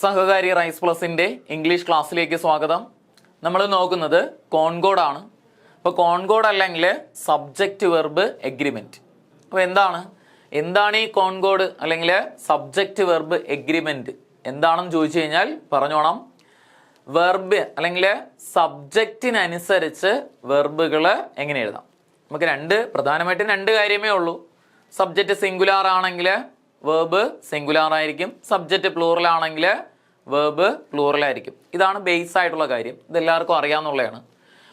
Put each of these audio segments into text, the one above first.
സഹകാരി rice പ്ലസിൻ്റെ English ക്ലാസ്സിലേക്ക് സ്വാഗതം. നമ്മൾ നോക്കുന്നത് കോൺകോഡ് ആണ്. അപ്പോൾ കോൺകോഡ് അല്ലെങ്കിൽ സബ്ജക്റ്റ് വെർബ് എഗ്രിമെൻറ്റ്. അപ്പോൾ എന്താണ് ഈ കോൺകോഡ് അല്ലെങ്കിൽ സബ്ജക്റ്റ് വെർബ് എഗ്രിമെൻറ്റ് എന്താണെന്ന് ചോദിച്ചു കഴിഞ്ഞാൽ പറഞ്ഞോണം. വെർബ് അല്ലെങ്കിൽ സബ്ജക്റ്റിനനുസരിച്ച് വെർബുകൾ എങ്ങനെ എഴുതാം. നമുക്ക് പ്രധാനമായിട്ടും രണ്ട് കാര്യമേ ഉള്ളൂ. സബ്ജക്റ്റ് സിംഗുലാർ ആണെങ്കിൽ വേർബ് സിംഗുലാർ ആയിരിക്കും, സബ്ജക്റ്റ് പ്ലൂറൽ ആണെങ്കിൽ വേർബ് പ്ലൂറൽ ആയിരിക്കും. ഇതാണ് ബേസ് ആയിട്ടുള്ള കാര്യം, ഇതെല്ലാവർക്കും അറിയാവുന്നതാണ്.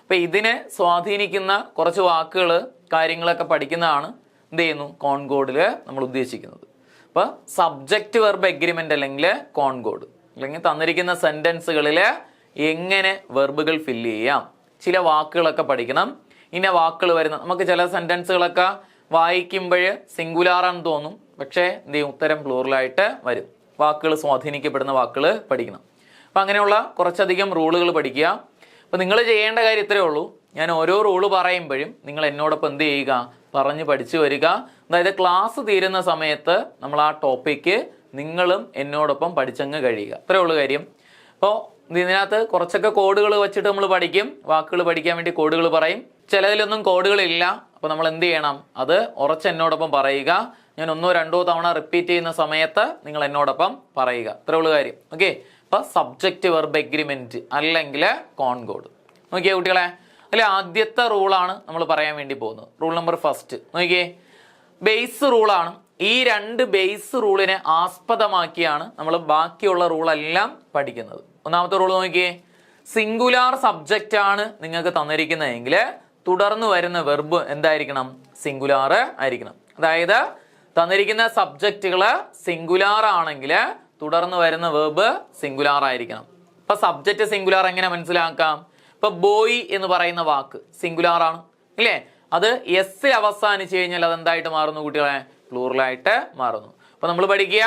അപ്പോൾ ഇതിനെ സ്വാധീനിക്കുന്ന കുറച്ച് വാക്കുകൾ കാര്യങ്ങളൊക്കെ പഠിക്കുന്നതാണ് എന്ത് ചെയ്യുന്നു കോൺകോഡിൽ നമ്മൾ ഉദ്ദേശിക്കുന്നത്. അപ്പോൾ സബ്ജക്റ്റ് വെർബ് എഗ്രിമെൻ്റ് അല്ലെങ്കിൽ കോൺകോഡ് അല്ലെങ്കിൽ തന്നിരിക്കുന്ന സെൻറ്റൻസുകളിൽ എങ്ങനെ വെർബുകൾ ഫില്ല് ചെയ്യാം, ചില വാക്കുകളൊക്കെ പഠിക്കണം. ഇന്ന വാക്കുകൾ വരുന്ന നമുക്ക് ചില സെൻറ്റൻസുകളൊക്കെ വായിക്കുമ്പോൾ സിംഗുലാറാണെന്ന് തോന്നും, പക്ഷേ എന്ത് ചെയ്യും ഉത്തരം പ്ലൂറലായിട്ട് വരും. വാക്കുകൾ സ്വാധീനിക്കപ്പെടുന്ന വാക്കുകൾ പഠിക്കണം. അപ്പം അങ്ങനെയുള്ള കുറച്ചധികം റൂളുകൾ പഠിക്കുക. അപ്പോൾ നിങ്ങൾ ചെയ്യേണ്ട കാര്യം ഇത്രയേ ഉള്ളൂ. ഞാൻ ഓരോ റൂള് പറയുമ്പോഴും നിങ്ങൾ എന്നോടൊപ്പം എന്ത് ചെയ്യുക, പറഞ്ഞ് പഠിച്ചു വരിക. അതായത് ക്ലാസ് തീരുന്ന സമയത്ത് നമ്മൾ ആ ടോപ്പിക്ക് നിങ്ങളും എന്നോടൊപ്പം പഠിച്ചങ്ങ് കഴിയുക. ഇത്രയേ ഉള്ളൂ കാര്യം. അപ്പോൾ ഇതിനകത്ത് കുറച്ചൊക്കെ കോഡുകൾ വെച്ചിട്ട് നമ്മൾ പഠിക്കും. വാക്കുകൾ പഠിക്കാൻ വേണ്ടി കോഡുകൾ പറയും. ചിലതിലൊന്നും കോഡുകളില്ല. അപ്പോൾ നമ്മൾ എന്ത് ചെയ്യണം, അത് ഉറച്ച് എന്നോടൊപ്പം പറയുക. ഞാൻ 1-2 തവണ റിപ്പീറ്റ് ചെയ്യുന്ന സമയത്ത് നിങ്ങൾ എന്നോടൊപ്പം പറയുക. ഇത്രേ ഉള്ളൂ കാര്യം. ഓക്കെ. അപ്പോൾ സബ്ജക്റ്റ് വെർബ് എഗ്രിമെൻറ്റ് അല്ലെങ്കിൽ കോൺകോഡ്. നോക്കിയേ കുട്ടികളെ, അതിൽ ആദ്യത്തെ റൂളാണ് നമ്മൾ പറയാൻ വേണ്ടി പോകുന്നത്. റൂൾ നമ്പർ 1 നോക്കിയേ, ബേസ് റൂളാണ്. ഈ 2 ബേസ് റൂളിനെ ആസ്പദമാക്കിയാണ് നമ്മൾ ബാക്കിയുള്ള റൂളെല്ലാം പഠിക്കുന്നത്. ഒന്നാമത്തെ റൂൾ നോക്കിയേ, സിംഗുലാർ സബ്ജക്റ്റ് ആണ് നിങ്ങൾക്ക് തന്നിരിക്കുന്നതെങ്കിൽ തുടർന്ന് വരുന്ന വെർബ് എന്തായിരിക്കണം, സിംഗുലാർ ആയിരിക്കണം. അതായത് തന്നിരിക്കുന്ന സബ്ജക്റ്റുകൾ സിംഗുലാർ ആണെങ്കിൽ തുടർന്ന് വരുന്ന വെർബ് സിംഗുലാർ ആയിരിക്കണം. ഇപ്പൊ സബ്ജക്റ്റ് സിംഗുലാർ എങ്ങനെ മനസ്സിലാക്കാം? ഇപ്പൊ ബോയ് എന്ന് പറയുന്ന വാക്ക് സിംഗുലാർ ആണ് ഇല്ലേ, അത് എസ് അവസാനിച്ച് കഴിഞ്ഞാൽ അത് എന്തായിട്ട് മാറുന്നു കുട്ടികളെ, പ്ലൂറലായിട്ട് മാറുന്നു. അപ്പൊ നമ്മൾ പഠിക്കുക,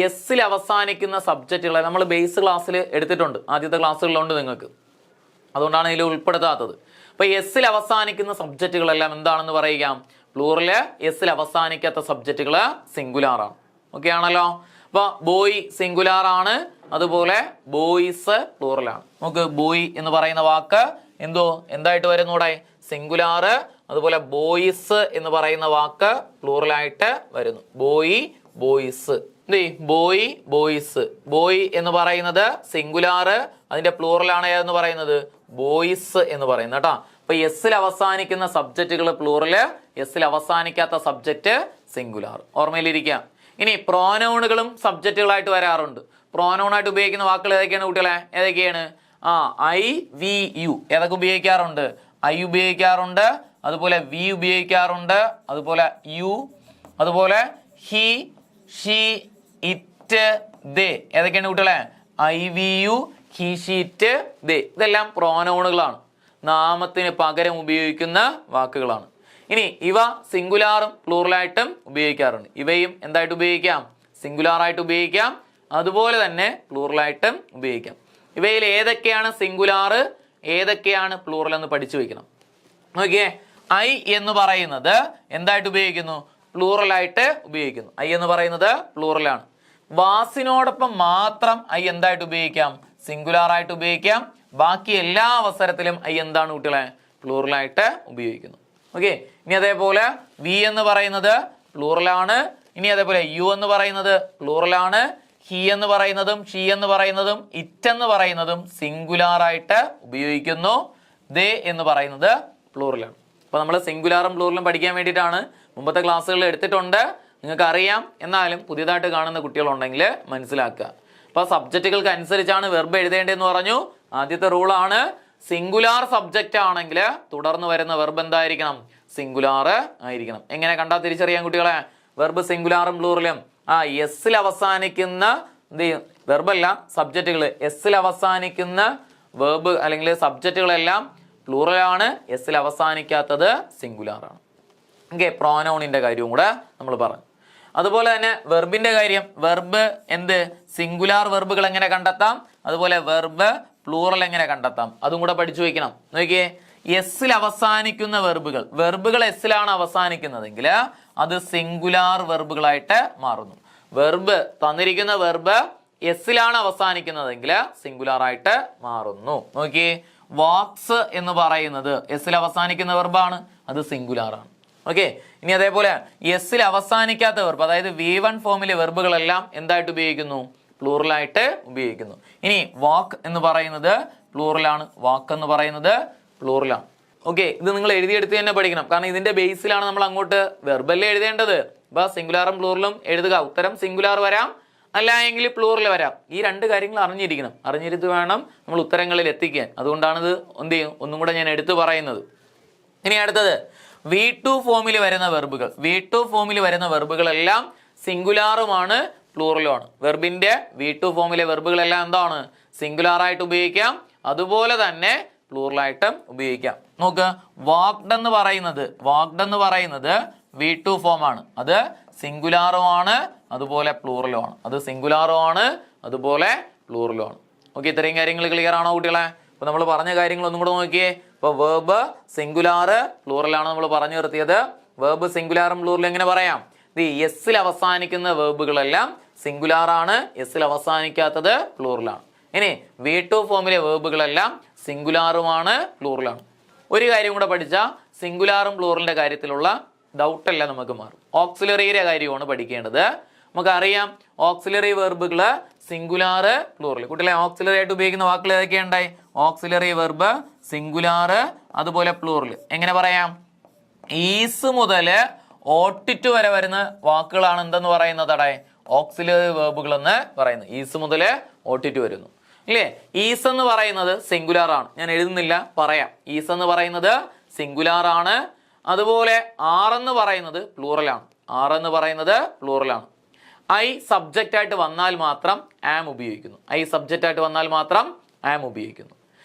എസ്സിൽ അവസാനിക്കുന്ന സബ്ജക്റ്റുകളെ നമ്മൾ ബേസ് ക്ലാസ്സിൽ എടുത്തിട്ടുണ്ട്, ആദ്യത്തെ ക്ലാസ്സുകളിലുണ്ട് നിങ്ങൾക്ക്, അതുകൊണ്ടാണ് ഇതിൽ ഉൾപ്പെടുത്താത്തത്. അപ്പൊ എസ്സിൽ അവസാനിക്കുന്ന സബ്ജക്റ്റുകളെല്ലാം എന്താണെന്ന് പറയുക, പ്ലൂറല്. എസ്സിൽ അവസാനിക്കാത്ത സബ്ജക്റ്റുകൾ സിംഗുലാർ ആണ്. ഓക്കെ ആണല്ലോ. അപ്പൊ ബോയ് സിംഗുലാർ ആണ്, അതുപോലെ ബോയ്സ് പ്ലൂറലാണ്. നമുക്ക് ബോയ് എന്ന് പറയുന്ന വാക്ക് എന്തായിട്ട് വരുന്നൂടെ, സിംഗുലാർ. അതുപോലെ ബോയ്സ് എന്ന് പറയുന്ന വാക്ക് പ്ലൂറലായിട്ട് വരുന്നു. Boy boys, boy boys. Boy എന്ന് പറയുന്നത് സിംഗുലാർ, അതിന്റെ പ്ലൂറലാണ് എന്ന് പറയുന്നത് ബോയ്സ് എന്ന് പറയുന്നത് കേട്ടോ. അപ്പൊ എസ്സിൽ അവസാനിക്കുന്ന സബ്ജക്റ്റുകൾ പ്ലൂറല്, എസ്സിൽ അവസാനിക്കാത്ത സബ്ജക്റ്റ് സിംഗുലാർ. ഓർമ്മയിലിരിക്കുക. ഇനി പ്രോനൗണുകളും സബ്ജക്റ്റുകളായിട്ട് വരാറുണ്ട്. പ്രോനൗണായിട്ട് ഉപയോഗിക്കുന്ന വാക്കുകൾ ഏതൊക്കെയാണ് കുട്ടികളെ, ഏതൊക്കെയാണ്? I, we, you. ഏതൊക്കെ ഉപയോഗിക്കാറുണ്ട്? ഐ ഉപയോഗിക്കാറുണ്ട്, അതുപോലെ വി ഉപയോഗിക്കാറുണ്ട്, അതുപോലെ യു, അതുപോലെ ഹി, ഷീ, ഇറ്റ്, ദേ. ഏതൊക്കെയാണ് കുട്ടികളെ? I, we, you, he, she, it, they. ഇതെല്ലാം പ്രോനൗണുകളാണ്, നാമത്തിന് പകരം ഉപയോഗിക്കുന്ന വാക്കുകളാണ്. ഇനി ഇവ സിംഗുലാറും പ്ലൂറലായിട്ടും ഉപയോഗിക്കാറുണ്ട്. ഇവയും എന്തായിട്ട് ഉപയോഗിക്കാം? സിംഗുലാറായിട്ട് ഉപയോഗിക്കാം, അതുപോലെ തന്നെ പ്ലൂറലായിട്ടും ഉപയോഗിക്കാം. ഇവയിൽ ഏതൊക്കെയാണ് സിംഗുലാർ, ഏതൊക്കെയാണ് പ്ലൂറൽ എന്ന് പഠിച്ചു വയ്ക്കണം. നോക്കിയേ, ഐ എന്ന് പറയുന്നത് എന്തായിട്ട് ഉപയോഗിക്കുന്നു? പ്ലൂറലായിട്ട് ഉപയോഗിക്കുന്നു. ഐ എന്ന് പറയുന്നത് പ്ലൂറലാണ്. വാസിനോടൊപ്പം മാത്രം ഐ എന്തായിട്ട് ഉപയോഗിക്കാം? സിംഗുലാറായിട്ട് ഉപയോഗിക്കാം. ബാക്കി എല്ലാ അവസരത്തിലും ഐ എന്താണ് കുട്ടികളെ? പ്ലൂറലായിട്ട് ഉപയോഗിക്കുന്നു. ഓക്കെ. ഇനി അതേപോലെ വി എന്ന് പറയുന്നത് പ്ലൂറലാണ്. ഇനി അതേപോലെ യു എന്ന് പറയുന്നത് പ്ലൂറലാണ്. ഹി എന്ന് പറയുന്നതും ഷീ എന്ന് പറയുന്നതും ഇറ്റ് എന്ന് പറയുന്നതും സിംഗുലാറായിട്ട് ഉപയോഗിക്കുന്നു. ദേ എന്ന് പറയുന്നത് പ്ലൂറലാണ്. അപ്പൊ നമ്മൾ സിംഗുലാറും പ്ലൂറലും പഠിക്കാൻ വേണ്ടിയിട്ടാണ് മുമ്പത്തെ ക്ലാസ്സുകളിൽ എടുത്തിട്ടുണ്ട്, നിങ്ങൾക്ക് അറിയാം. എന്നാലും പുതിയതായിട്ട് കാണുന്ന കുട്ടികളുണ്ടെങ്കിൽ മനസ്സിലാക്കുക. അപ്പൊ സബ്ജക്റ്റുകൾക്ക് അനുസരിച്ചാണ് വെർബ് എഴുതേണ്ടതെന്ന് പറഞ്ഞു. ആദ്യത്തെ റൂളാണ്, സിംഗുലാർ സബ്ജക്റ്റ് ആണെങ്കിൽ തുടർന്ന് വരുന്ന വെർബ് എന്തായിരിക്കണം? സിംഗുലാർ ആയിരിക്കണം. എങ്ങനെ കണ്ടാൽ തിരിച്ചറിയാൻ കുട്ടികളെ? വെർബ് സിംഗുലാറും പ്ലൂറലും എസ്സിൽ അവസാനിക്കുന്ന വെർബല്ല, സബ്ജക്റ്റുകൾ എസ്സിൽ അവസാനിക്കുന്ന വെർബ് അല്ലെങ്കിൽ സബ്ജക്റ്റുകളെല്ലാം പ്ലൂറലാണ്, എസ്സിൽ അവസാനിക്കാത്തത് സിംഗുലാറാണ്. ഓക്കെ. പ്രോനൗണിന്റെ കാര്യവും കൂടെ നമ്മൾ പറഞ്ഞു. അതുപോലെ തന്നെ വെർബിന്റെ കാര്യം, വെർബ് സിംഗുലാർ വെർബുകൾ എങ്ങനെ കണ്ടെത്താം, അതുപോലെ വെർബ് പ്ലൂറൽ എങ്ങനെ കണ്ടെത്താം, അതും കൂടെ പഠിച്ചു വയ്ക്കണം. നോക്കിയേ, എസ്സിൽ അവസാനിക്കുന്ന വെർബുകൾ എസ്സിലാണ് അവസാനിക്കുന്നതെങ്കിൽ അത് സിംഗുലാർ വെർബുകളായിട്ട് മാറുന്നു. വെർബ് തന്നിരിക്കുന്ന വെർബ് എസ്സിലാണ് അവസാനിക്കുന്നതെങ്കിൽ സിംഗുലാർ ആയിട്ട് മാറുന്നു. നോക്കിയേ, വാക്സ് എന്ന് പറയുന്നത് എസ്സിൽ അവസാനിക്കുന്ന വെർബാണ്, അത് സിംഗുലാർ ആണ്. ഓക്കെ, ഇനി അതേപോലെ എസ്സിൽ അവസാനിക്കാത്ത വെർബ്, അതായത് V1 ഫോമിലെ വെർബുകളെല്ലാം എന്തായിട്ട് ഉപയോഗിക്കുന്നു? പ്ലൂറലായിട്ട് ഉപയോഗിക്കുന്നു. ഇനി വാക്ക് എന്ന് പറയുന്നത് പ്ലൂറലാണ്, വാക്ക് എന്ന് പറയുന്നത് പ്ലൂറലാണ്. ഓക്കെ, ഇത് നിങ്ങൾ എഴുതിയെടുത്ത് തന്നെ പഠിക്കണം, കാരണം ഇതിന്റെ ബേസിലാണ് നമ്മൾ അങ്ങോട്ട് വെർബല്ലേ എഴുതേണ്ടത്. അപ്പൊ സിംഗുലാറും പ്ലൂറലും എഴുതുക. ഉത്തരം സിംഗുലാർ വരാം, അല്ല എങ്കിൽ പ്ലൂറൽ വരാം. ഈ രണ്ട് കാര്യങ്ങൾ അറിഞ്ഞിരിക്കണം, അറിഞ്ഞിരുത്ത് വേണം നമ്മൾ ഉത്തരങ്ങളിൽ എത്തിക്കാൻ. അതുകൊണ്ടാണിത് എന്ത് ചെയ്യും ഒന്നും കൂടെ ഞാൻ എടുത്തു പറയുന്നത്. ഇനി അടുത്തത് V2 ഫോമിൽ വരുന്ന വെർബുകൾ. V2 ഫോമിൽ വരുന്ന വെർബുകളെല്ലാം സിംഗുലാറുമാണ്, പ്ലൂറലുമാണ്. വെർബിന്റെ V2 ഫോമിലെ വെർബുകളെല്ലാം എന്താണ്? സിംഗുലാർ ആയിട്ട് ഉപയോഗിക്കാം, അതുപോലെ തന്നെ പ്ലൂറലായിട്ടും ഉപയോഗിക്കാം. നോക്ക്, വാക്ഡ് എന്ന് പറയുന്നത് V2 ഫോമാണ്, അത് സിംഗുലാറുമാണ്, അതുപോലെ പ്ലൂറലുമാണ്. അത് സിംഗുലാറുമാണ്, അതുപോലെ പ്ലൂറലുമാണ്. ഓക്കെ, ഇത്രയും കാര്യങ്ങൾ ക്ലിയർ ആണോ കുട്ടികളെ? അപ്പൊ നമ്മൾ പറഞ്ഞ കാര്യങ്ങൾ ഒന്നും കൂടെ നോക്കിയേ. ഇപ്പൊ വേർബ് സിംഗുലാർ പ്ലൂറലാണ് നമ്മൾ പറഞ്ഞു നിർത്തിയത്. വേർബ് സിംഗുലാറും പ്ലൂറലും എങ്ങനെ പറയാം? എസ്സിൽ അവസാനിക്കുന്ന വേർബുകളെല്ലാം സിംഗുലാർ ആണ്, എസ്സിൽ അവസാനിക്കാത്തത് പ്ലൂറലാണ്. ഇനി V2 ഫോമിലെ വേർബുകളെല്ലാം സിംഗുലാറുമാണ്, പ്ലൂറലാണ്. ഒരു കാര്യം കൂടെ പഠിച്ചാൽ സിംഗുലാറും പ്ലൂറലിന്റെ കാര്യത്തിലുള്ള ഡൗട്ടെല്ലാം നമുക്ക് മാറും. ഓക്സിലറിയുടെ കാര്യമാണ് പഠിക്കേണ്ടത്. നമുക്കറിയാം ഓക്സിലറി വെർബുകള് സിംഗുലാർ, പ്ലൂറൽ. കുട്ടികളെ ഓക്സിലറി ആയിട്ട് ഉപയോഗിക്കുന്ന വാക്കുകൾ ഏതൊക്കെയുണ്ടായി? ഓക്സിലറി വെർബ് സിംഗുലാർ, അതുപോലെ പ്ലൂറൽ. എങ്ങനെ പറയാം? ഈസ് മുതൽ ഓട്ടിറ്റ് വരെ വരുന്ന വാക്കുകളാണ് എന്തെന്ന് പറയുന്നത്? അവിടെ ഓക്സിലറി വെർബുകൾ എന്ന് പറയുന്നത്. ഈസ് മുതൽ ഓട്ടിറ്റ് വരുന്നു ഇല്ലേ? ഈസ് എന്ന് പറയുന്നത് സിംഗുലാർ ആണ്, ഞാൻ എഴുതുന്നില്ല, പറയാം. ഈസ് എന്ന് പറയുന്നത് സിംഗുലാർ ആണ്, അതുപോലെ ആറെന്ന് പറയുന്നത് പ്ലൂറലാണ്. ആറെന്ന് പറയുന്നത് പ്ലൂറലാണ്. ഐ സബ്ജക്റ്റ് ആയിട്ട് വന്നാൽ മാത്രം ആം ഉപയോഗിക്കുന്നു. ഐ സബ്ജക്റ്റ് ആയിട്ട് വന്നാൽ മാത്രം ആം ഉപയോഗിക്കുന്നു.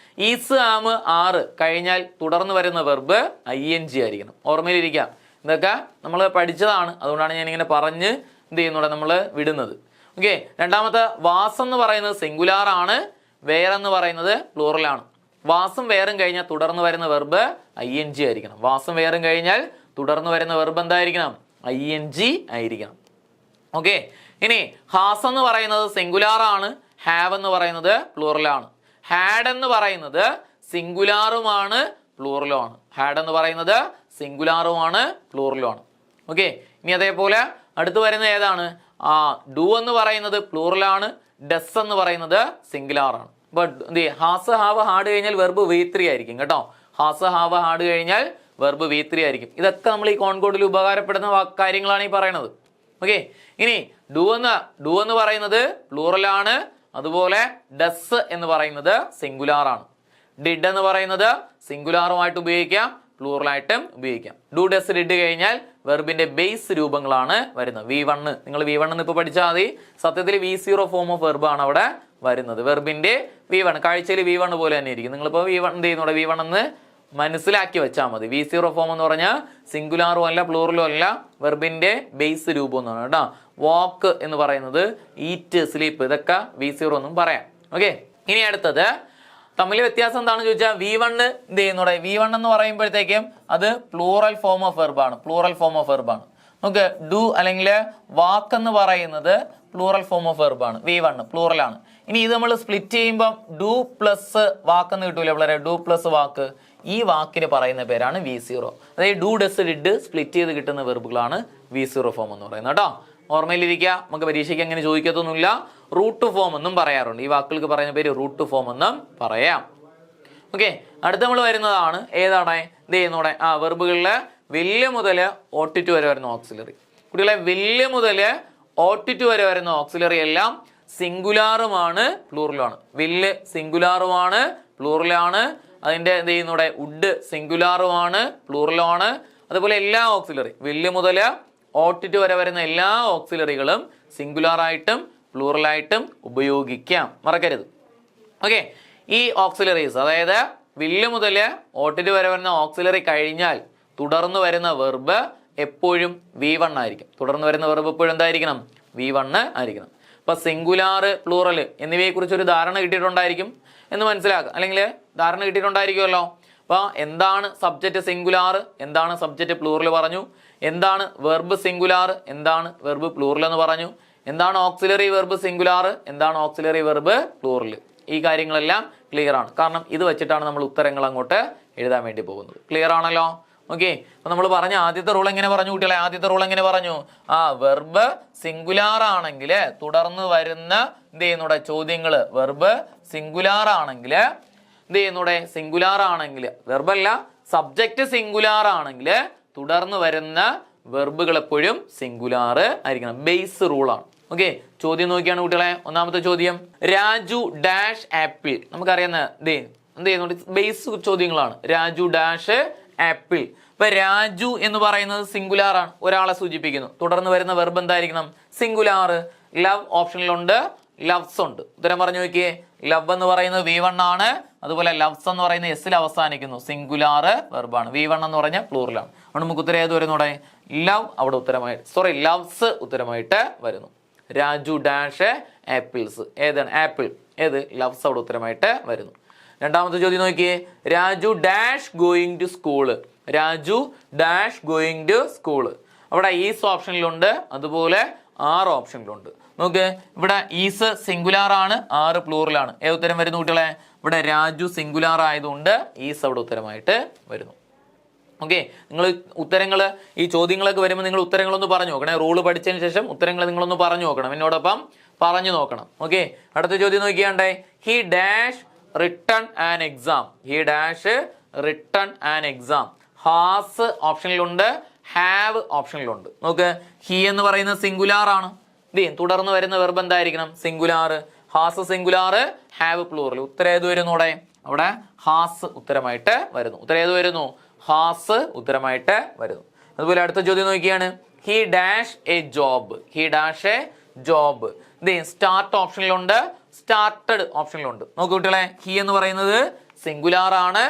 ഈസ് ആം ആറ് കഴിഞ്ഞാൽ തുടർന്ന് വരുന്ന വെർബ് ING ആയിരിക്കണം. ഓർമ്മയിലിരിക്കാം, ഇതൊക്കെ നമ്മൾ പഠിച്ചതാണ്, അതുകൊണ്ടാണ് ഞാൻ ഇങ്ങനെ പറഞ്ഞ് എന്ത് ചെയ്യുന്നുണ്ട് നമ്മൾ വിടുന്നത്. ഓക്കെ, രണ്ടാമത്തെ വാസ് എന്ന് പറയുന്നത് സിംഗുലാർ ആണ്, വേറെന്ന് പറയുന്നത് പ്ലൂറലാണ്. വാസും വേറും കഴിഞ്ഞാൽ തുടർന്ന് വരുന്ന വെർബ് ING ആയിരിക്കണം. വാസും വേറും കഴിഞ്ഞാൽ തുടർന്ന് വരുന്ന വെർബ് എന്തായിരിക്കണം? ING ആയിരിക്കണം. ഓക്കെ, ഇനി ഹാസ് എന്ന് പറയുന്നത് സിംഗുലാർ ആണ്, ഹാവ് എന്ന് പറയുന്നത് പ്ലൂറലാണ്. ഹാഡ് എന്ന് പറയുന്നത് സിംഗുലാറുമാണ്, പ്ലൂറലുമാണ്. ഹാഡ് എന്ന് പറയുന്നത് സിംഗുലാറുമാണ്, പ്ലൂറലുമാണ്. ഓക്കെ, ഇനി അതേപോലെ അടുത്ത് വരുന്ന ഏതാണ്? ഡു എന്ന് പറയുന്നത് പ്ലൂറലാണ്, ഡസ് എന്ന് പറയുന്നത് സിംഗുലാർ ആണ്. ബട്ട് ഹാസ് ഹാവ് ഹാഡ് കഴിഞ്ഞാൽ വെർബ് V3 ആയിരിക്കും കേട്ടോ. ഹാസ് ഹാവ് ഹാഡ് കഴിഞ്ഞാൽ വെർബ് V3 ആയിരിക്കും. ഇതൊക്കെ നമ്മൾ ഈ കോൺകോഡിൽ ഉപകാരപ്പെടുന്ന കാര്യങ്ങളാണ് ഈ പറയുന്നത്. ഓക്കെ, ഇനി ഡു എന്ന് പറയുന്നത് പ്ലൂറലാണ്, അതുപോലെ ഡസ് എന്ന് പറയുന്നത് സിംഗുലാർ ആണ്. ഡിഡ് എന്ന് പറയുന്നത് സിംഗുലാറുമായിട്ട് ഉപയോഗിക്കാം, പ്ലൂറലായിട്ടും ഉപയോഗിക്കാം. ഡു ഡസ് ഡിഡ് കഴിഞ്ഞാൽ വെർബിന്റെ ബേസ് രൂപങ്ങളാണ് വരുന്നത്. V1 നിങ്ങൾ V1 ഇപ്പൊ പഠിച്ചാൽ മതി. സത്യത്തിൽ V0 ഫോം ഓഫ് വെർബ് ആണ് അവിടെ വരുന്നത്. വെർബിന്റെ V1 കാഴ്ചയിൽ V1 പോലെ തന്നെ ഇരിക്കും. നിങ്ങളിപ്പോ V1 എന്ത് ചെയ്യുന്നുണ്ട്? V1 എന്ന് മനസ്സിലാക്കി വെച്ചാൽ മതി. V0 ഫോം എന്ന് പറഞ്ഞാൽ സിംഗുലാറും അല്ല, പ്ലൂറലും അല്ല, വെർബിന്റെ ബേസ് രൂപം എന്നാണ് കേട്ടോ. വാക്ക് എന്ന് പറയുന്നത് ഈറ്റ്, സ്ലീപ്പ്, ഇതൊക്കെ V0 എന്നും പറയാം. ഓക്കെ, ഇനി അടുത്തത് തമ്മിൽ വ്യത്യാസം എന്താണെന്ന് ചോദിച്ചാൽ V1 എന്ത് ചെയ്യുന്നൂടെ? V1 എന്ന് പറയുമ്പോഴത്തേക്കും അത് പ്ലൂറൽ ഫോം ഓഫ് വെർബാണ്, പ്ലൂറൽ ഫോം ഓഫ് വെർബാണ്. നമുക്ക് ഡു അല്ലെങ്കിൽ വാക്ക് എന്ന് പറയുന്നത് പ്ലൂറൽ ഫോം ഓഫ് വെർബാണ്. V1 പ്ലൂറലാണ്. ഇനി ഇത് നമ്മൾ സ്പ്ലിറ്റ് ചെയ്യുമ്പോൾ ഡു പ്ലസ് വാക്ക് എന്ന് കിട്ടൂല വളരെ, ഡു പ്ലസ് വാക്ക്. ഈ വാക്കിന് പറയുന്ന പേരാണ് V0. അതായത് ഡു ഡസ് ഡിഡ് സ്പ്ലിറ്റ് ചെയ്ത് കിട്ടുന്ന വെർബുകളാണ് V0 ഫോം എന്ന് പറയുന്നത് കേട്ടോ. ഓർമ്മയിലിരിക്കുക, നമുക്ക് പരീക്ഷയ്ക്ക് അങ്ങനെ ചോദിക്കത്തൊന്നുമില്ല. റൂട്ട് ഫോം എന്നും പറയാറുണ്ട്. ഈ വാക്കുകൾക്ക് പറയുന്ന പേര് റൂട്ട് ഫോം എന്നും പറയാം. ഓക്കെ, അടുത്ത നമ്മൾ വരുന്നതാണ് ഏതാണ്? ഇത് ചെയ്യുന്നോടെ വെർബുകളില് വലിയ മുതൽ ഓട്ടിറ്റ് വരെ വരുന്ന ഓക്സിലറി. കുട്ടികളെ, വലിയ മുതൽ ഓട്ടിറ്റ് വരെ വരുന്ന ഓക്സിലറി എല്ലാം സിംഗുലാറുമാണ്, പ്ലൂറലാണ്. വില്ല് സിംഗുലാറുമാണ്, പ്ലൂറലാണ്. അതിന്റെ എന്ത് ചെയ്യുന്നൂടെ? ഉഡ് സിംഗുലാറുമാണ്, പ്ലൂറലാണ്. അതുപോലെ എല്ലാ ഓക്സിലറി വില്ല് മുതൽ ഓട്ടിറ്റ് വരെ വരുന്ന എല്ലാ ഓക്സിലറികളും സിംഗുലാർ ആയിട്ടും പ്ലൂറലായിട്ടും ഉപയോഗിക്കാം, മറക്കരുത്. ഓക്കെ, ഈ ഓക്സിലറീസ് അതായത് വില്ല് മുതൽ ഓട്ടിറ്റ് വരെ വരുന്ന ഓക്സിലറി കഴിഞ്ഞാൽ തുടർന്ന് വരുന്ന വെർബ് എപ്പോഴും V1 ആയിരിക്കും. തുടർന്ന് വരുന്ന വെർബ് എപ്പോഴും എന്തായിരിക്കണം? V1 ആയിരിക്കണം. അപ്പൊ സിംഗുലാർ, പ്ലൂറൽ എന്നിവയെ കുറിച്ച് ഒരു ധാരണ കിട്ടിയിട്ടുണ്ടായിരിക്കും എന്ന് മനസ്സിലാക്കുക, അല്ലെങ്കിൽ ധാരണ കിട്ടിയിട്ടുണ്ടായിരിക്കുമല്ലോ. അപ്പൊ എന്താണ് സബ്ജക്റ്റ് സിംഗുലാർ, എന്താണ് സബ്ജക്റ്റ് പ്ലൂറൽ പറഞ്ഞു, എന്താണ് വെർബ് സിംഗുലാർ, എന്താണ് വെർബ് പ്ലൂറൽ എന്ന് പറഞ്ഞു, എന്താണ് ഓക്സിലറി വെർബ് സിംഗുലാർ, എന്താണ് ഓക്സിലറി വെർബ് പ്ലൂറൽ. ഈ കാര്യങ്ങളെല്ലാം ക്ലിയർ ആണ്. കാരണം ഇത് വെച്ചിട്ടാണ് നമ്മൾ ഉത്തരങ്ങൾ അങ്ങോട്ട് എഴുതാൻ വേണ്ടി പോകുന്നത്. ക്ലിയർ ആണല്ലോ? ഓക്കെ. അപ്പൊ നമ്മൾ പറഞ്ഞ ആദ്യത്തെ റൂൾ എങ്ങനെ പറഞ്ഞു കുട്ടികളെ? ആദ്യത്തെ റൂൾ എങ്ങനെ പറഞ്ഞു? വെർബ് സിംഗുലാർ ആണെങ്കിൽ തുടർന്ന് വരുന്ന എന്ത് ചെയ്യുന്നൂടെ ചോദ്യങ്ങള്, വെർബ് സിംഗുലാർ ആണെങ്കിൽ എന്ത് ചെയ്യുന്നൂടെ, സിംഗുലാർ ആണെങ്കിൽ വെർബല്ല സബ്ജക്റ്റ് സിംഗുലാർ ആണെങ്കിൽ തുടർന്ന് വരുന്ന വെർബുകൾ എപ്പോഴും സിംഗുലാർ ആയിരിക്കണം. ബേസ് റൂളാണ്. ഓക്കെ. ചോദ്യം നോക്കിയാണ് കുട്ടികളെ. ഒന്നാമത്തെ ചോദ്യം, രാജു ഡാഷ് ആപ്പിൾ. നമുക്കറിയാവുന്ന എന്ത് ചെയ്യുന്നുണ്ട്, ബേസ് ചോദ്യങ്ങളാണ്. Raju dash apple. ഇപ്പൊ രാജു എന്ന് പറയുന്നത് സിംഗുലാർ ആണ്, ഒരാളെ സൂചിപ്പിക്കുന്നു. തുടർന്ന് വരുന്ന വെർബ് എന്തായിരിക്കണം? സിംഗുലാർ. ലവ് ഓപ്ഷനിലുണ്ട്, ലവ്സ് ഉണ്ട്. ഉത്തരം പറഞ്ഞു നോക്കിയേ. ലവ് എന്ന് പറയുന്നത് V1 ആണ്, അതുപോലെ ലവ്സ് എന്ന് പറയുന്നത് എസിൽ അവസാനിക്കുന്നു. സിംഗുലാർ വെർബാണ്. V1 എന്ന് പറഞ്ഞാൽ പ്ലൂറലാണ്. അതുകൊണ്ട് നമുക്ക് ഉത്തരം ഏത് വരുന്നൂടെ? ലവ് അവിടെ ഉത്തരമായിട്ട്, സോറി ലവ്സ് ഉത്തരമായിട്ട് വരുന്നു. Raju dash apples. ഏതാണ് ആപ്പിൾ? ഏത്? ലവ്സ് അവിടെ ഉത്തരമായിട്ട് വരുന്നു. രണ്ടാമത്തെ ചോദ്യം നോക്കിയേ. Raju dash going to school. Raju dash going to school. അവിടെ ഈസ് ഓപ്ഷനിലുണ്ട്, അതുപോലെ ആറ് ഓപ്ഷനിലുണ്ട്. നോക്ക്, ഇവിടെ ഈസ് സിംഗുലാർ ആണ്, ആറ് പ്ലൂറലാണ്. ഏത് ഉത്തരം വരുന്നു കുട്ടികളെ? ഇവിടെ രാജു സിംഗുലാർ ആയതുകൊണ്ട് ഈസ് അവിടെ ഉത്തരമായിട്ട് വരുന്നു. ഓക്കെ. നിങ്ങൾ ഉത്തരങ്ങൾ, ഈ ചോദ്യങ്ങളൊക്കെ വരുമ്പോൾ നിങ്ങൾ ഉത്തരങ്ങളൊന്ന് പറഞ്ഞു നോക്കണേ. റൂള് പഠിച്ചതിന് ശേഷം ഉത്തരങ്ങൾ നിങ്ങളൊന്ന് പറഞ്ഞു നോക്കണം, എന്നോടൊപ്പം പറഞ്ഞു നോക്കണം. ഓക്കെ. അടുത്ത ചോദ്യം നോക്കിയാണ്ടേ. He dash written an exam. He dash written an exam. Has ഓപ്ഷനിലുണ്ട്, ഹാവ് ഓപ്ഷനിലുണ്ട്. നോക്ക്, ഹി എന്ന് പറയുന്നത് സിംഗുലാർ ആണ്. തുടർന്ന് വരുന്ന വെർബ് എന്തായിരിക്കണം? Singular. Has singular, have plural. ഉത്തരം ഏത് വരുന്നു? അവിടെ ഹാസ് ഉത്തരമായിട്ട് വരുന്നു. ഉത്തരം ഏത് വരുന്നു? ഹാസ് ഉത്തരമായിട്ട് വരുന്നു. അതുപോലെ അടുത്ത ചോദ്യം നോക്കിയാണ്. He dash a job. He dash a job. Start ഓപ്ഷനിലുണ്ട്, സ്റ്റാർട്ടഡ് ഓപ്ഷനിലുണ്ട്. നോക്കൂ കുട്ടികളെ, ഹി എന്ന് പറയുന്നത് സിംഗുലാർ ആണ്.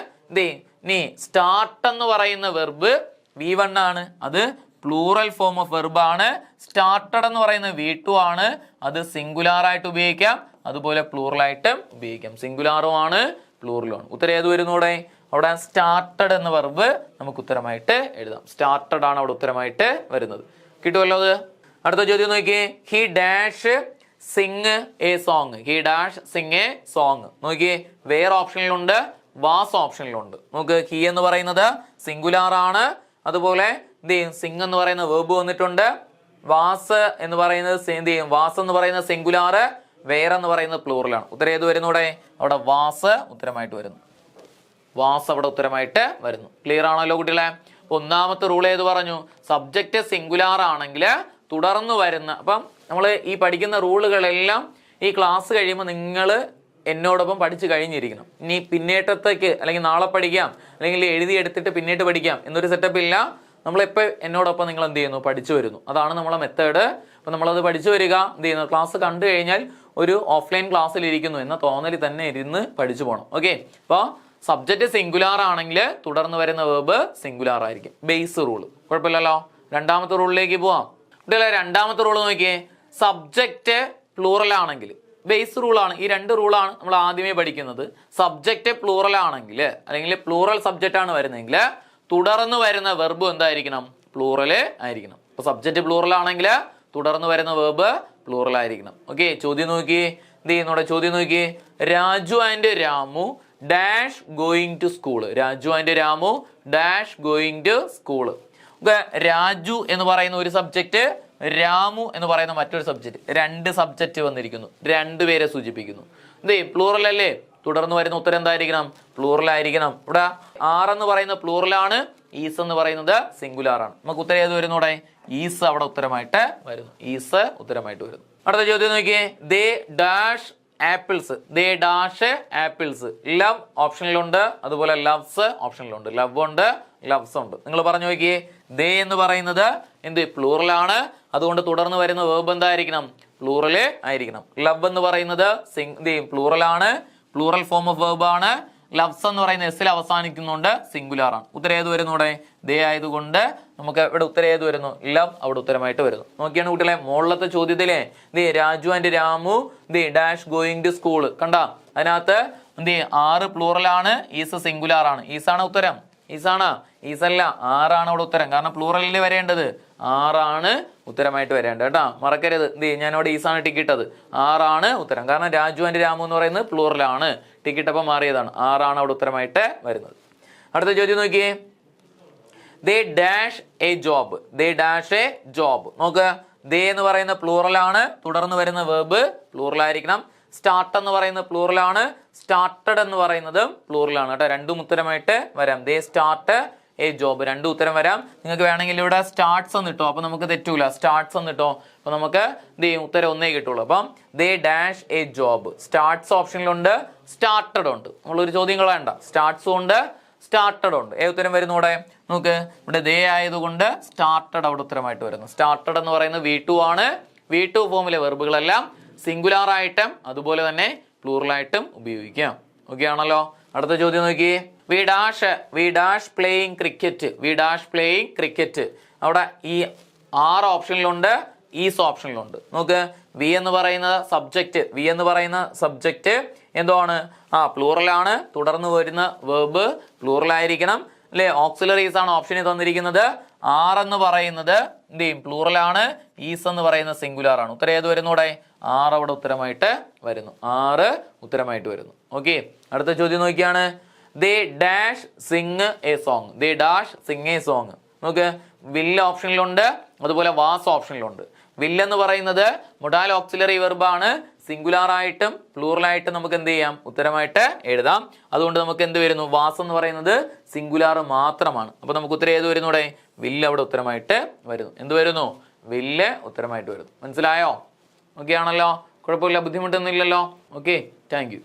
നീ സ്റ്റാർട്ട് എന്ന് പറയുന്ന വെർബ് V1 ആണ്, അത് പ്ലൂറൽ ഫോം ഓഫ് വെർബ് ആണ്. സ്റ്റാർട്ടഡ് എന്ന് പറയുന്ന V2 ആണ്, അത് സിംഗുലാർ ആയിട്ട് ഉപയോഗിക്കാം, അതുപോലെ പ്ലൂറൽ ആയിട്ടും ഉപയോഗിക്കാം. സിംഗുലാറും ആണ്, പ്ലൂറലും ആണ്. ഉത്തരം ഏത് വരുന്നു? അവിടെ സ്റ്റാർട്ടഡ് എന്ന വെർബ് നമുക്ക് ഉത്തരമായിട്ട് എഴുതാം. സ്റ്റാർട്ടഡ് ആണ് അവിടെ ഉത്തരമായിട്ട് വരുന്നത്. കിട്ടുമല്ലോ അത്? അടുത്ത ചോദ്യം നോക്കിയേ. He dash sing a song. He dash sing a song. നോക്കിയേ, വേർ ഓപ്ഷനിലുണ്ട്, വാസ് ഓപ്ഷനിലുണ്ട്. നോക്ക്, ഹി എന്ന് പറയുന്നത് സിംഗുലാർ ആണ്, അതുപോലെ സിംഗ് എന്ന് പറയുന്ന വേർബ് വന്നിട്ടുണ്ട്. വാസ് എന്ന് പറയുന്നത് വാസ് എന്ന് പറയുന്നത് സിംഗുലാർ, വേർ എന്ന് പറയുന്നത് പ്ലൂറലാണ്. ഉത്തരം ഏത് വരുന്നു? അവിടെ വാസ് ഉത്തരമായിട്ട് വരുന്നു. വാസ് അവിടെ ഉത്തരമായിട്ട് വരുന്നു. ക്ലിയർ ആണല്ലോ കുട്ടികളെ? ഒന്നാമത്തെ റൂൾ ഏത് പറഞ്ഞു? സബ്ജക്റ്റ് സിംഗുലാർ ആണെങ്കിൽ തുടർന്ന് വരുന്ന, അപ്പം നമ്മൾ ഈ പഠിക്കുന്ന റൂളുകളെല്ലാം ഈ ക്ലാസ് കഴിയുമ്പോൾ നിങ്ങൾ എന്നോടൊപ്പം പഠിച്ചു കഴിഞ്ഞിരിക്കണം. ഇനി പിന്നേറ്റത്തേക്ക് അല്ലെങ്കിൽ നാളെ പഠിക്കാം, അല്ലെങ്കിൽ എഴുതിയെടുത്തിട്ട് പിന്നീട്ട് പഠിക്കാം എന്നൊരു സെറ്റപ്പ് ഇല്ല. നമ്മളെപ്പോൾ എന്നോടൊപ്പം നിങ്ങൾ എന്ത് ചെയ്യുന്നു? പഠിച്ചു വരുന്നു. അതാണ് നമ്മളെ മെത്തേഡ്. അപ്പം നമ്മളത് പഠിച്ചു വരിക. എന്ത് ചെയ്യുന്നു? ക്ലാസ് കണ്ടു കഴിഞ്ഞാൽ ഒരു ഓഫ്ലൈൻ ക്ലാസ്സിൽ ഇരിക്കുന്നു എന്ന തോന്നലിൽ തന്നെ ഇരുന്ന് പഠിച്ചു പോകണം. ഓക്കെ. അപ്പോൾ സബ്ജക്റ്റ് സിംഗുലാർ ആണെങ്കിൽ തുടർന്ന് വരുന്ന വേർബ് സിംഗുലാർ ആയിരിക്കും. Base rule. കുഴപ്പമില്ലല്ലോ. രണ്ടാമത്തെ റൂളിലേക്ക് പോവാം. കുട്ടികളെ, രണ്ടാമത്തെ റൂള് നോക്കിയേ. സബ്ജക്റ്റ് പ്ലൂറൽ ആണെങ്കിൽ ബേസ് റൂളാണ്. ഈ രണ്ട് റൂളാണ് നമ്മൾ ആദ്യമേ പഠിക്കുന്നത്. സബ്ജക്റ്റ് പ്ലൂറൽ ആണെങ്കിൽ, അല്ലെങ്കിൽ പ്ലൂറൽ സബ്ജക്റ്റ് ആണ് വരുന്നതെങ്കിൽ തുടർന്ന് വരുന്ന വെർബ് എന്തായിരിക്കണം? പ്ലൂറല് ആയിരിക്കണം. അപ്പൊ സബ്ജക്റ്റ് പ്ലൂറൽ ആണെങ്കിൽ തുടർന്ന് വരുന്ന വേർബ് പ്ലൂറൽ ആയിരിക്കണം. ഓക്കെ. ചോദ്യം നോക്കിയേ. എന്ത് ചെയ്യുന്നൂടെ? ചോദ്യം നോക്കിയേ. Raju and Ramu dash going to school. Raju and Ramu dash going to school. Raju എന്ന് പറയുന്ന ഒരു സബ്ജക്റ്റ്, രാമു എന്ന് പറയുന്ന മറ്റൊരു സബ്ജക്റ്റ്. രണ്ട് സബ്ജക്റ്റ് വന്നിരിക്കുന്നു, രണ്ടുപേരെ സൂചിപ്പിക്കുന്നു. പ്ലൂറൽ അല്ലേ? തുടർന്ന് വരുന്ന ഉത്തരം എന്തായിരിക്കണം? പ്ലൂറൽ ആയിരിക്കണം. ഇവിടെ ആറെന്ന് പറയുന്ന പ്ലൂറലാണ്, ഈസ് എന്ന് പറയുന്നത് സിംഗുലാർ ആണ്. നമുക്ക് ഉത്തരം ഏത് വരുന്നു? ഈസ് അവിടെ ഉത്തരമായിട്ട് വരുന്നു. ഈസ് ഉത്തരമായിട്ട് വരുന്നു. അടുത്ത ചോദ്യം നോക്കിയേ. They dash apples. They dash apples. Love ഓപ്ഷനിലുണ്ട്, അതുപോലെ ലവ്സ് ഓപ്ഷനിലുണ്ട്. ലവ് ഉണ്ട്, ലവ്സ് ഉണ്ട്. നിങ്ങൾ പറഞ്ഞു നോക്കിയേ. ദേ എന്ന് പറയുന്നത് പ്ലൂറൽ ആണ്, അതുകൊണ്ട് തുടർന്ന് വരുന്ന വേർബ് എന്തായിരിക്കണം? പ്ലൂറല് ആയിരിക്കണം. ലവ് എന്ന് പറയുന്നത് പ്ലൂറൽ ആണ്, പ്ലൂറൽ ഫോം ഓഫ് വേർബ് ആണ്. ലവ്സ് എന്ന് പറയുന്ന എസിൽ അവസാനിക്കുന്നുണ്ട്, സിംഗുലാർ ആണ്. ഉത്തരം ഏത് വരുന്നു? ദേ ആയതുകൊണ്ട് നമുക്ക് ഇവിടെ ഉത്തരം ഏത് വരുന്നു? ലവ് അവിടെ ഉത്തരമായിട്ട് വരുന്നു. നോക്കിയാണ് കുട്ടികളെ, മുകളിലത്തെ ചോദ്യത്തിലെ Raju and Ramu dash going to school കണ്ട, അതിനകത്ത് ആറ് പ്ലൂറൽ ആണ്, ഈസ് സിംഗുലാർ ആണ്. ഈസാണ് ഉത്തരം. ഈസാണ്? ഈസല്ല, ആറാണ് അവിടെ ഉത്തരം. കാരണം പ്ലൂറലിൽ വരേണ്ടത് ആറാണ് ഉത്തരമായിട്ട് വരേണ്ടത് കേട്ടോ, മറക്കരുത്. എന്ത് ചെയ്യും, ഞാൻ അവിടെ ഈസാണ് ടിക്കിട്ടത്, ആറാണ് ഉത്തരം. കാരണം രാജു ആൻഡ് രാമു എന്ന് പറയുന്നത് പ്ലൂറലാണ്, ടിക്കിട്ടപ്പം മാറിയതാണ്, ആറാണ് അവിടെ ഉത്തരമായിട്ട് വരുന്നത്. അടുത്ത ചോദ്യം നോക്കിയേ. They dash a job. They dash a job. നോക്ക്, ദേ എന്ന് പറയുന്ന പ്ലൂറലാണ്, തുടർന്ന് വരുന്ന വേർബ് പ്ലൂറൽ ആയിരിക്കണം. സ്റ്റാർട്ട് എന്ന് പറയുന്നത് പ്ലൂറലാണ്, സ്റ്റാർട്ടഡ് എന്ന് പറയുന്നത് പ്ലൂറലാണ് കേട്ടോ. രണ്ടും ഉത്തരമായിട്ട് വരാം. ദേ സ്റ്റാർട്ട് എ ജോബ്, രണ്ടും ഉത്തരം വരാം. നിങ്ങൾക്ക് വേണമെങ്കിൽ ഇവിടെ സ്റ്റാർട്ട്സ് എന്ന് കിട്ടോ, അപ്പൊ നമുക്ക് തെറ്റൂല. സ്റ്റാർട്ട്സ് എന്ന് കിട്ടോ, അപ്പൊ നമുക്ക് ഉത്തരം ഒന്നേ കിട്ടുള്ളൂ. അപ്പം they dash a job. Starts ഓപ്ഷനിലുണ്ട്, സ്റ്റാർട്ടഡ് ഉണ്ട്. നമ്മളൊരു ചോദ്യം കളയണ്ട, സ്റ്റാർട്ട്സും ഉണ്ട്, സ്റ്റാർട്ടഡ് ഉണ്ട്. ഉത്തരം വരുന്നു ഇവിടെ. നോക്ക്, ഇവിടെ ദേ ആയതുകൊണ്ട് സ്റ്റാർട്ടഡ് അവിടെ ഉത്തരമായിട്ട് വരുന്നു. സ്റ്റാർട്ടഡ് എന്ന് പറയുന്നത് V2 ആണ്. V2 ഫോമിലെ വെർബുകളെല്ലാം സിംഗുലാർ ആയിട്ടും അതുപോലെ തന്നെ പ്ലൂറൽ ആയിട്ടും ഉപയോഗിക്കാം. ഓക്കെ ആണല്ലോ. അടുത്ത ചോദ്യം നോക്കി. We dash playing cricket. We dash playing cricket. അവിടെ ഈ 6 ഓപ്ഷനിലുണ്ട്, ഈസ് ഓപ്ഷനിലുണ്ട്. നോക്ക്, വി എന്ന് പറയുന്ന സബ്ജക്റ്റ് എന്താണ്? പ്ലൂറലാണ്, തുടർന്ന് വരുന്ന വേർബ് പ്ലൂറൽ ആയിരിക്കണം അല്ലെ. ഓക്സിലറീസ് ആണ് ഓപ്ഷനിൽ തന്നിരിക്കുന്നത്. ആർ എന്ന് പറയുന്നത് എന്ത് ചെയ്യും, പ്ലൂറലാണ്. ഈസ് എന്ന് പറയുന്ന സിംഗുലാർ ആണ്. ഉത്തരം ഏത് വരുന്നു ഇവിടെ? 6 അവിടെ ഉത്തരമായിട്ട് വരുന്നു. 6 ഉത്തരമായിട്ട് വരുന്നു. ഓക്കെ, അടുത്ത ചോദ്യം നോക്കിയാണ്. They dash sing a song. They dash sing a song. നോക്ക്, വില്ല് ഓപ്ഷനിലുണ്ട്, അതുപോലെ വാസ് ഓപ്ഷനിലുണ്ട്. വില്ല് എന്ന് പറയുന്നത് മൊഡാൽ ഓക്സിലറി വെർബാണ്. സിംഗുലാർ ആയിട്ടും പ്ലൂറൽ ആയിട്ടും നമുക്ക് എന്ത് ചെയ്യാം, ഉത്തരമായിട്ട് എഴുതാം. അതുകൊണ്ട് നമുക്ക് എന്ത് വരുന്നു, വാസ് എന്ന് പറയുന്നത് സിംഗുലാർ മാത്രമാണ്. അപ്പൊ നമുക്ക് ഉത്തരം ഏത് വരുന്നു ഇവിടെ? വില്ല് അവിടെ ഉത്തരമായിട്ട് വരുന്നു. എന്ത് വരുന്നു? വില്ല് ഉത്തരമായിട്ട് വരുന്നു. മനസ്സിലായോ? ഓക്കെ ആണല്ലോ, കുഴപ്പമില്ല, ബുദ്ധിമുട്ടൊന്നും ഇല്ലല്ലോ. Okay, thank you.